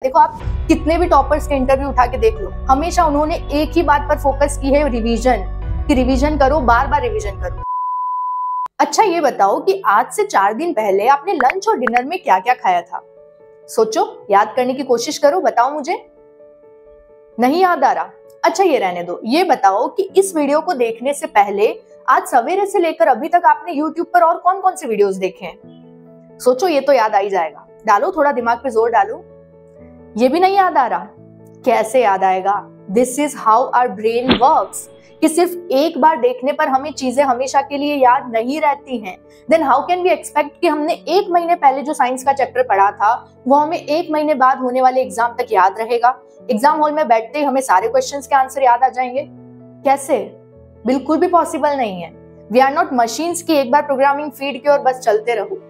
देखो, आप कितने भी टॉपर्स के इंटरव्यू उठा के देख लो, हमेशा उन्होंने एक ही बात पर फोकस की है, रिवीजन। कि रिवीजन करो, बार बार रिवीजन करो। अच्छा ये बताओ कि आज से 4 दिन पहले आपने लंच और डिनर में क्या क्या खाया था? सोचो, याद करने की कोशिश करो, बताओ मुझे। नहीं याद आ रहा? अच्छा ये रहने दो। ये बताओ कि इस वीडियो को देखने से पहले आज सवेरे से लेकर अभी तक आपने YouTube पर और कौन कौन से वीडियोस देखे हैं? सोचो, ये तो याद आ ही जाएगा। डालो, थोड़ा दिमाग पे जोर डालो। ये भी नहीं याद आ रहा? कैसे याद आएगा? This is how our brain works, कि सिर्फ एक बार देखने पर हमें चीजें हमेशा के लिए याद नहीं रहती हैं। Then how can we expect कि हमने 1 महीने पहले जो साइंस का चैप्टर पढ़ा था वो हमें 1 महीने बाद होने वाले एग्जाम तक याद रहेगा? एग्जाम हॉल में बैठते ही हमें सारे क्वेश्चंस के आंसर याद आ जाएंगे? कैसे? बिल्कुल भी पॉसिबल नहीं है। वी आर नॉट मशीन्स की एक बार प्रोग्रामिंग फीड की और बस चलते रहो।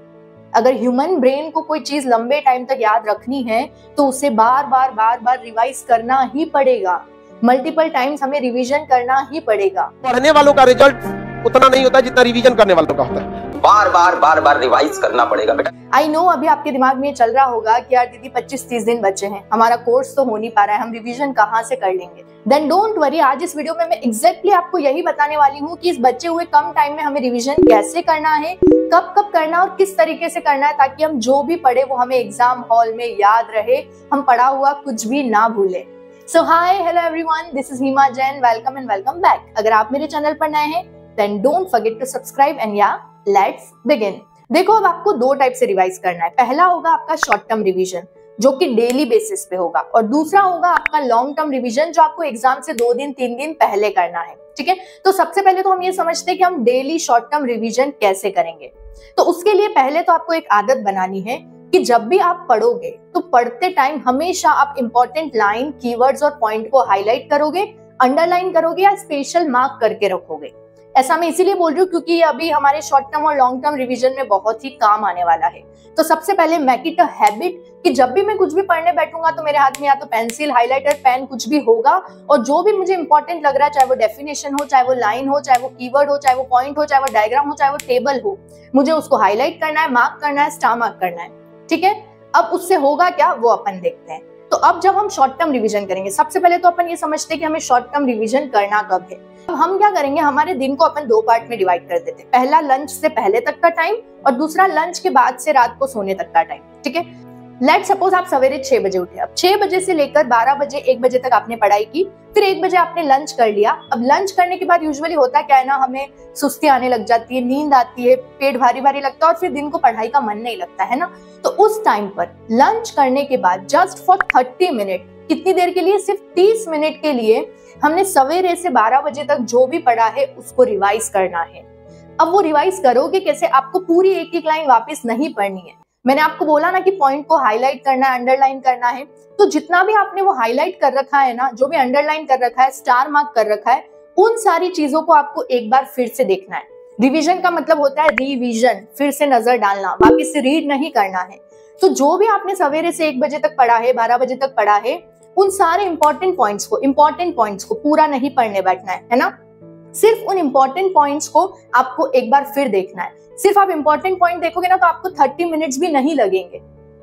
अगर ह्यूमन ब्रेन को कोई चीज लंबे टाइम तक याद रखनी है तो उसे बार बार रिवाइज करना ही पड़ेगा। मल्टीपल टाइम्स हमें रिवीजन करना ही पड़ेगा। पढ़ने वालों का रिजल्ट उतना नहीं होता जितना रिवीजन करने वालों का होता है। बार बार रिवाइज करना पड़ेगा बेटा। आई नो अभी आपके दिमाग में चल रहा होगा कि यार दीदी 25-30 दिन बचे हैं, हमारा कोर्स तो हो नहीं पा रहा है, हम रिवीजन कहाँ से कर लेंगे? देन डोंट वरी, आज इस वीडियो में मैं एग्जैक्टली आपको यही बताने वाली हूँ कि इस बचे हुए कम टाइम में हमें रिवीजन कैसे करना है, कब कब करना और किस तरीके से करना है, ताकि हम जो भी पढ़े वो हमें एग्जाम हॉल में याद रहे, हम पढ़ा हुआ कुछ भी ना भूले। So hi hello everyone, this is Heema Jain. Welcome and welcome back. अगर आप मेरे चैनल पर नए हैं then don't forget to subscribe and या लेट्स बिगिन। देखो, अब आपको 2 टाइप से रिवाइज करना है। पहला होगा आपका शॉर्ट टर्म रिवीजन जो कि डेली बेसिस पे होगा, और दूसरा होगा आपका लॉन्ग टर्म रिवीजन जो आपको एग्जाम से 2 दिन 3 दिन पहले करना है। ठीक है, तो सबसे पहले तो हम ये समझते हैं कि हम डेली शॉर्ट टर्म रिवीजन कैसे करेंगे। तो उसके लिए पहले तो आपको एक आदत बनानी है कि जब भी आप पढ़ोगे तो पढ़ते टाइम हमेशा आप इंपॉर्टेंट लाइन, कीवर्ड्स और पॉइंट को हाईलाइट करोगे, अंडरलाइन करोगे या स्पेशल मार्क करके रखोगे। ऐसा मैं इसीलिए बोल रही हूँ क्योंकि ये अभी हमारे शॉर्ट टर्म और लॉन्ग टर्म रिवीजन में बहुत ही काम आने वाला है। तो सबसे पहले मेक इट अ हैबिट कि जब भी मैं कुछ भी पढ़ने बैठूंगा तो मेरे हाथ में या तो पेंसिल, हाइलाइटर, पेन कुछ भी होगा, और जो भी मुझे इंपॉर्टेंट लग रहा है, चाहे वो डेफिनेशन हो, चाहे वो लाइन हो, चाहे वो कीवर्ड हो, चाहे वो पॉइंट हो, चाहे वो डायग्राम हो, चाहे वो टेबल हो, मुझे उसको हाईलाइट करना है, मार्क करना है, स्टार मार्क करना है। ठीक है, अब उससे होगा क्या वो अपन देखते हैं। तो अब जब हम शॉर्ट टर्म रिवीजन करेंगे, सबसे पहले तो अपन ये समझते हैं कि हमें शॉर्ट टर्म रिवीजन करना कब है। अब हम क्या करेंगे, हमारे दिन को अपन 2 पार्ट में डिवाइड कर देते हैं। पहला लंच से पहले तक का टाइम और दूसरा लंच के बाद से रात को सोने तक का टाइम। ठीक है, लेट सपोज आप सवेरे 6 बजे उठे। अब 6 बजे से लेकर 12 बजे 1 बजे तक आपने पढ़ाई की, फिर 1 बजे आपने लंच कर लिया। अब लंच करने के बाद यूजुअली होता क्या है ना, हमें सुस्ती आने लग जाती है, नींद आती है, पेट भारी भारी लगता है और फिर दिन को पढ़ाई का मन नहीं लगता है ना। तो उस टाइम पर लंच करने के बाद जस्ट फॉर 30 मिनट, कितनी देर के लिए? सिर्फ 30 मिनट के लिए हमने सवेरे से 12 बजे तक जो भी पढ़ा है उसको रिवाइज करना है। अब वो रिवाइज करोगे कैसे? आपको पूरी एक एक लाइन वापस नहीं पढ़नी है। मैंने आपको बोला ना कि पॉइंट को हाईलाइट करना है, अंडरलाइन करना है, तो जितना भी आपने वो हाईलाइट कर रखा है ना, जो भी अंडरलाइन कर रखा है, स्टार मार्क कर रखा है, उन सारी चीजों को आपको एक बार फिर से देखना है। रिवीजन का मतलब होता है रिवीजन, फिर से नजर डालना, वापस से रीड नहीं करना है। तो जो भी आपने सवेरे से 1 बजे तक पढ़ा है, 12 बजे तक पढ़ा है, उन सारे इंपॉर्टेंट पॉइंट्स को पूरा नहीं पढ़ने बैठना है ना। सिर्फ उन इंपॉर्टेंट पॉइंट्स को आपको एक बार फिर देखना है। सिर्फ आप इंपॉर्टेंट पॉइंट देखोगे ना तो आपको 30 मिनट्स भी नहीं लगेंगे।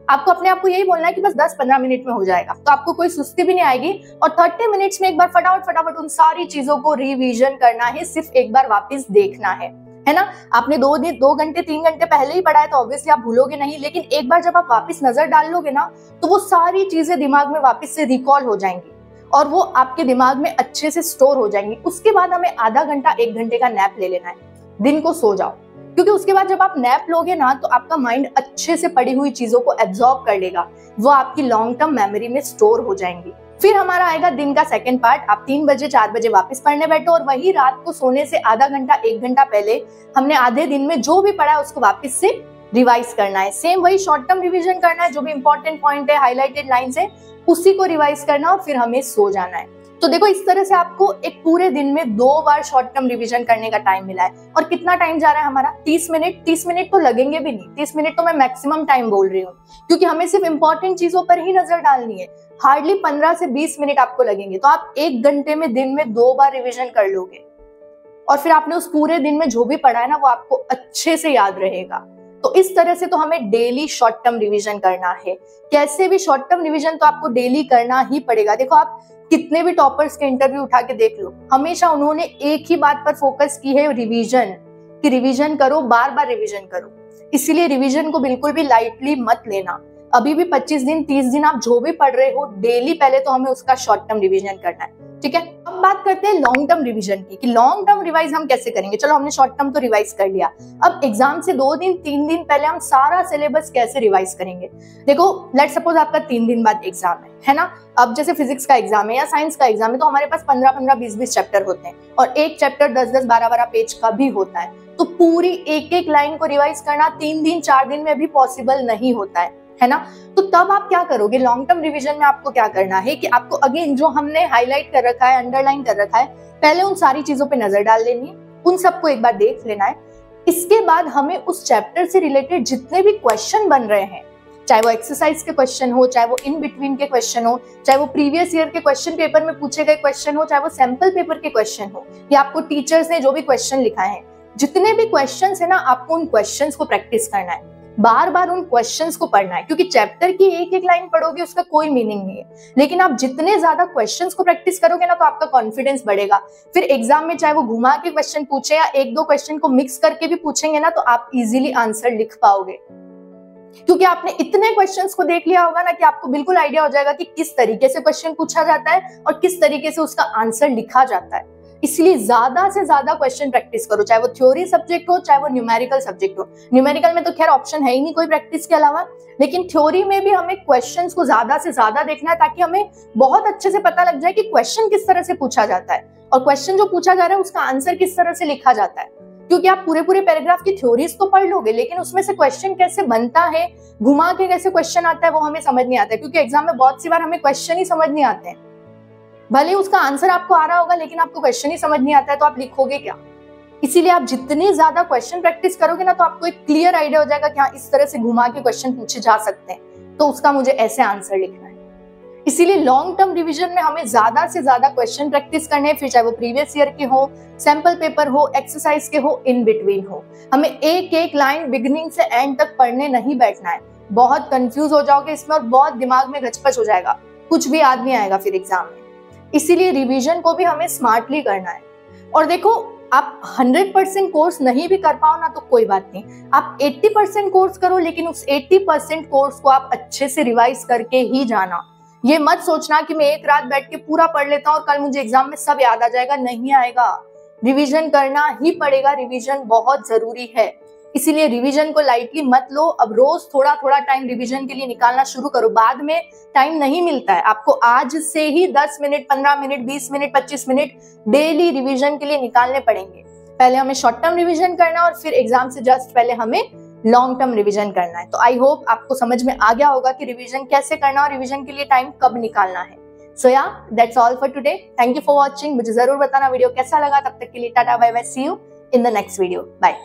आपको अपने आप को यही बोलना है कि बस 10-15 मिनट में हो जाएगा, तो आपको कोई सुस्ती भी नहीं आएगी। और 30 मिनट्स में एक बार फटाफट उन सारी चीजों को रिवीजन करना है, सिर्फ एक बार वापस देखना है ना। आपने 2 घंटे 3 घंटे पहले ही पढ़ा है तो ऑब्वियसली आप भूलोगे नहीं, लेकिन एक बार जब आप वापस नजर डाल लोगे ना तो वो सारी चीजें दिमाग में वापस से रिकॉल हो जाएंगी और वो आपके दिमाग में अच्छे से स्टोर हो जाएंगी। उसके बाद हमें आधा घंटा 1 घंटे का नैप ले लेना है। दिन को सो जाओ, क्योंकि उसके बाद जब आप नैप लोगे ना तो आपका माइंड अच्छे से पढ़ी हुई चीजों को एब्जॉर्ब कर लेगा, वो आपकी लॉन्ग टर्म मेमोरी में स्टोर हो जाएंगी। फिर हमारा आएगा दिन का सेकंड पार्ट। आप 3 बजे 4 बजे वापस पढ़ने बैठो और वही रात को सोने से आधा घंटा 1 घंटा पहले हमने आधे दिन में जो भी पढ़ा है उसको वापस से रिवाइज करना है। सेम वही शॉर्ट टर्म रिवीजन करना है, जो भी इंपॉर्टेंट पॉइंट है, हाईलाइटेड लाइंस है, उसी को रिवाइज करना और फिर हमें सो जाना है। तो देखो, इस तरह से आपको एक पूरे दिन में 2 बार शॉर्ट टर्म रिवीजन करने का टाइम मिला है। और कितना टाइम जा रहा है हमारा? 30 मिनट। 30 मिनट तो लगेंगे भी नहीं, 30 मिनट तो मैं मैक्सिमम टाइम बोल रही हूँ, क्योंकि हमें सिर्फ इंपॉर्टेंट चीजों पर ही नजर डालनी है। हार्डली 15 से 20 मिनट आपको लगेंगे, तो आप 1 घंटे में दिन में 2 बार रिवीजन कर लोगे और फिर आपने उस पूरे दिन में जो भी पढ़ा है ना वो आपको अच्छे से याद रहेगा। तो इस तरह से तो हमें डेली शॉर्ट टर्म रिवीजन करना है। कैसे भी शॉर्ट टर्म रिवीजन तो आपको डेली करना ही पड़ेगा। देखो आप कितने भी टॉपर्स के इंटरव्यू उठा के देख लो, हमेशा उन्होंने एक ही बात पर फोकस की है, रिवीजन, कि रिवीजन करो, बार बार रिवीजन करो। इसीलिए रिवीजन को बिल्कुल भी लाइटली मत लेना। अभी भी 25 दिन 30 दिन आप जो भी पढ़ रहे हो डेली, पहले तो हमें उसका शॉर्ट टर्म रिवीजन करना है, ठीक है। अब बात करते हैं लॉन्ग टर्म रिवीजन की, कि लॉन्ग टर्म रिवाइज हम कैसे करेंगे। चलो हमने शॉर्ट टर्म तो रिवाइज कर लिया, अब एग्जाम से 2 दिन 3 दिन पहले हम सारा सिलेबस कैसे रिवाइज करेंगे। देखो लेट सपोज आपका 3 दिन बाद एग्जाम है ना। अब जैसे फिजिक्स का एग्जाम है या साइंस का एग्जाम है, तो हमारे पास 15-15 20-20 चैप्टर होते हैं और एक चैप्टर 10-10 12-12 पेज का भी होता है। तो पूरी एक लाइन को रिवाइज करना 3 दिन 4 दिन में भी पॉसिबल नहीं होता है ना। तो तब आप क्या करोगे, लॉन्ग टर्म रिवीजन में आपको क्या करना है कि आपको अगेन जो हमने हाईलाइट कर रखा है, अंडरलाइन कर रखा है, पहले उन सारी चीजों पे नजर डाल लेनी है, उन सबको एक बार देख लेना है। इसके बाद हमें उस चैप्टर से रिलेटेड जितने भी क्वेश्चन बन रहे हैं, चाहे वो एक्सरसाइज के क्वेश्चन हो, चाहे वो इन बिटवीन के क्वेश्चन हो, चाहे वो प्रीवियस ईयर के क्वेश्चन पेपर में पूछे गए क्वेश्चन हो, चाहे वो सैंपल पेपर के क्वेश्चन हो, या आपको टीचर्स ने जो भी क्वेश्चन लिखाए हैं, जितने भी क्वेश्चंस है ना, आपको उन क्वेश्चंस को प्रैक्टिस करना है, बार बार उन क्वेश्चंस को पढ़ना है। क्योंकि चैप्टर की एक लाइन पढ़ोगे उसका कोई मीनिंग नहीं है, लेकिन आप जितने ज्यादा क्वेश्चंस को प्रैक्टिस करोगे ना, तो आपका कॉन्फिडेंस बढ़ेगा। फिर एग्जाम में चाहे वो घुमा के क्वेश्चन पूछे या 1-2 क्वेश्चन को मिक्स करके भी पूछेंगे ना, तो आप इजीली आंसर लिख पाओगे, क्योंकि आपने इतने क्वेश्चंस को देख लिया होगा ना कि आपको बिल्कुल आइडिया हो जाएगा कि किस तरीके से क्वेश्चन पूछा जाता है और किस तरीके से उसका आंसर लिखा जाता है। इसलिए ज्यादा से ज्यादा क्वेश्चन प्रैक्टिस करो, चाहे वो थ्योरी सब्जेक्ट हो, चाहे वो न्यूमेरिकल सब्जेक्ट हो। न्यूमेरिकल में तो खैर ऑप्शन है ही नहीं कोई प्रैक्टिस के अलावा, लेकिन थ्योरी में भी हमें क्वेश्चंस को ज्यादा से ज्यादा देखना है, ताकि हमें बहुत अच्छे से पता लग जाए कि क्वेश्चन किस तरह से पूछा जाता है और क्वेश्चन जो पूछा जा रहा है उसका आंसर किस तरह से लिखा जाता है। क्योंकि आप पूरे पैराग्राफ की थ्योरीज तो पढ़ लोगे, लेकिन उसमें से क्वेश्चन कैसे बनता है, घुमा के कैसे क्वेश्चन आता है, वो हमें समझ नहीं आता है। क्योंकि एग्जाम में बहुत सी बार हमें क्वेश्चन ही समझ नहीं आते हैं, भले उसका आंसर आपको आ रहा होगा, लेकिन आपको क्वेश्चन ही समझ नहीं आता है, तो आप लिखोगे क्या। इसीलिए आप जितनी ज्यादा क्वेश्चन प्रैक्टिस करोगे ना, तो आपको एक क्लियर आइडिया हो जाएगा कि हाँ, इस तरह से घुमा के क्वेश्चन पूछे जा सकते हैं, तो उसका मुझे ऐसे आंसर लिखना है। इसीलिए लॉन्ग टर्म रिवीजन में हमें ज्यादा से ज्यादा क्वेश्चन प्रैक्टिस करने हैं, फिर चाहे वो प्रीवियस ईयर के हो, सैंपल पेपर हो, एक्सरसाइज के हो, इन बिटवीन हो। हमें एक लाइन बिगिनिंग से एंड तक पढ़ने नहीं बैठना है, बहुत कंफ्यूज हो जाओगे इसमें और बहुत दिमाग में घचपच हो जाएगा, कुछ भी याद नहीं आएगा फिर एग्जाम में। इसीलिए रिवीजन को भी हमें स्मार्टली करना है। और देखो आप 100% कोर्स नहीं भी कर पाओ ना, तो कोई बात नहीं, आप 80% कोर्स करो, लेकिन उस 80% कोर्स को आप अच्छे से रिवाइज करके ही जाना। ये मत सोचना कि मैं एक रात बैठ के पूरा पढ़ लेता हूँ और कल मुझे एग्जाम में सब याद आ जाएगा, नहीं आएगा। रिवीजन करना ही पड़ेगा, रिवीजन बहुत जरूरी है। इसीलिए रिवीजन को लाइटली मत लो। अब रोज थोड़ा थोड़ा टाइम रिवीजन के लिए निकालना शुरू करो, बाद में टाइम नहीं मिलता है। आपको आज से ही 10 minute 15 minute 20 minute 25 minute daily revision के लिए निकालने पड़ेंगे। पहले हमें शॉर्ट टर्म रिवीजन करना और फिर एग्जाम से जस्ट पहले हमें लॉन्ग टर्म रिवीजन करना है। तो आई होप आपको समझ में आ गया होगा कि रिवीजन कैसे करना और रिवीजन के लिए टाइम कब निकालना है। सो या that's all for today. Thank you for watching. मुझे जरूर बताना वीडियो कैसा लगा। तब तक के लिए tata bye bye, see you in the next video, bye.